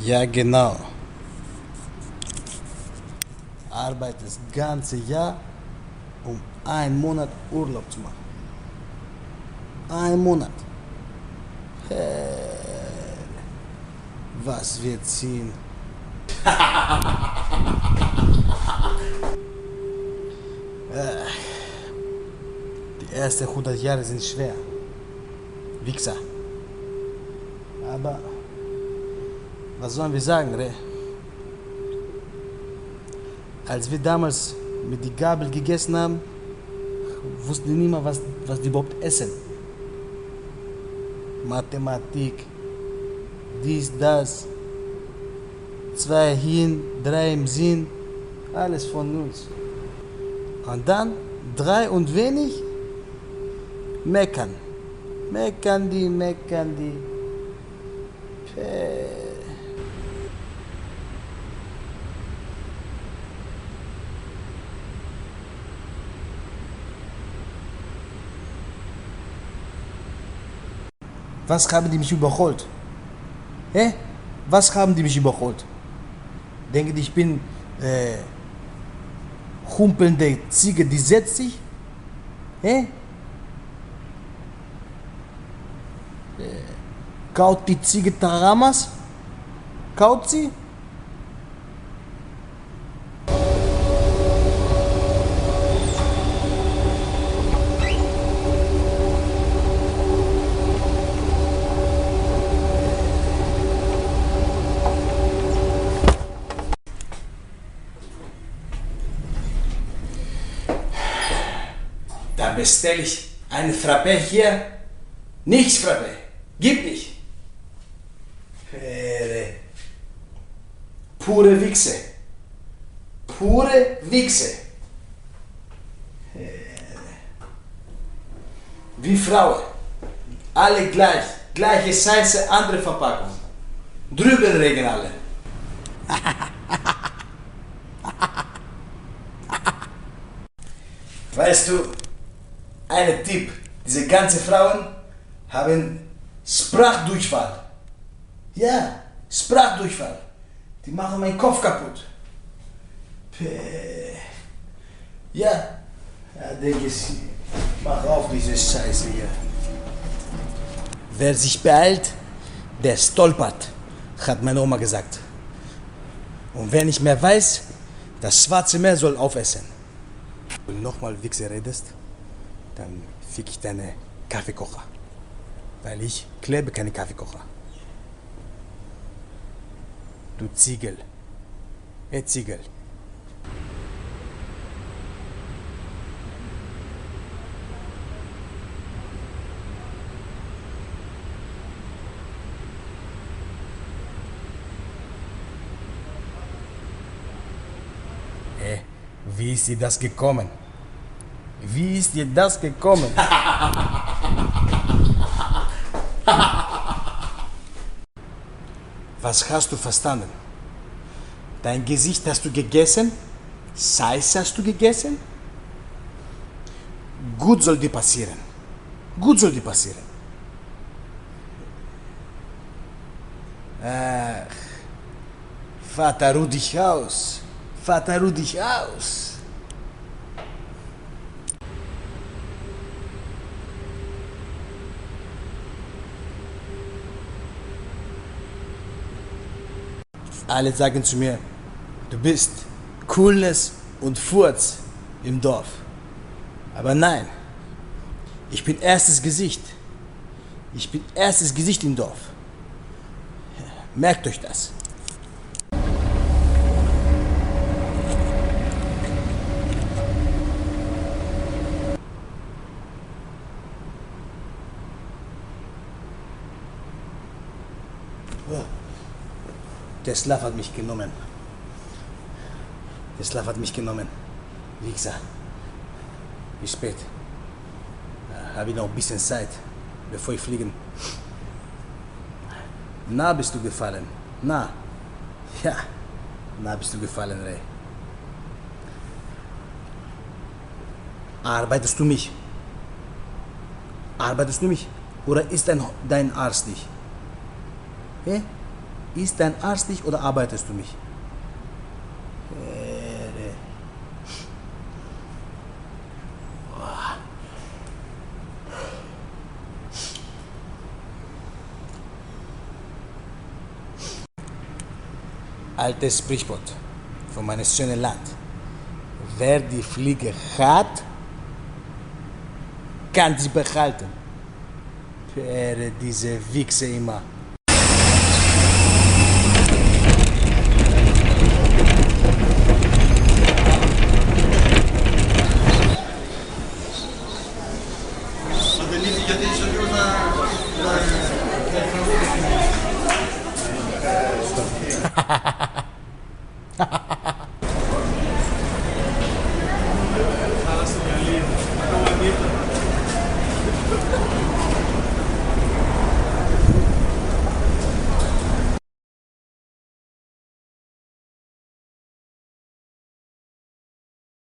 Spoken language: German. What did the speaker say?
Ja, genau. Arbeite das ganze Jahr, um einen Monat Urlaub zu machen. Ein Monat. Was wir ziehen. Die ersten 100 Jahre sind schwer. Wichser. Aber was sollen wir sagen, Re? Als wir damals mit die Gabel gegessen haben, wussten wir niemand, was die überhaupt essen. Mathematik, dies, das, 2 hin, 3 im Sinn, alles von uns. Und dann 3 und wenig, meckern. Meckern die. Was haben die mich überholt? Hä? Was haben die mich überholt? Denken die, ich bin humpelnde Ziege, die setzt sich? Hä? Kaut die Ziege Taramas? Kaut sie? Da bestelle ich eine Frappé hier. Nichts Frappé. Gibt nicht. Pure Wichse. Pure Wichse. Wie Frauen. Alle gleich. Gleiche Size, andere Verpackung. Drüben regen alle. Weißt du, ein Tipp. Diese ganzen Frauen haben Sprachdurchfall. Ja, Sprachdurchfall. Die machen meinen Kopf kaputt. Ja, denke ich, mach auf diese Scheiße hier. Wer sich beeilt, der stolpert, hat meine Oma gesagt. Und wer nicht mehr weiß, das Schwarze Meer soll aufessen. Wenn du nochmal Wichse redest, dann fick ich deine Kaffeekocher. Weil ich klebe keine Kaffeekocher. Du Ziegel. Hey Ziegel. Hey, wie ist dir das gekommen? Wie ist dir das gekommen? Was hast du verstanden? Dein Gesicht hast du gegessen? Scheiße hast du gegessen? Gut soll dir passieren. Gut soll dir passieren. Ach, Vater, ruh dich aus. Vater, ruh dich aus. Alle sagen zu mir, du bist Coolness und Furz im Dorf. Aber nein, ich bin erstes Gesicht. Ich bin erstes Gesicht im Dorf. Merkt euch das. Der Slav hat mich genommen. Der Slav hat mich genommen. Wichser. Wie spät? Habe ich noch ein bisschen Zeit, bevor ich fliegen. Na, bist du gefallen? Na. Ja. Na, bist du gefallen, Ray. Arbeitest du mich? Arbeitest du mich? Oder ist dein Arsch dich? Hä? Ist dein Arsch dich oder arbeitest du mich? Pere. Altes Sprichwort von meinem schönen Land. Wer die Fliege hat, kann sie behalten. Pere, diese Wichse immer.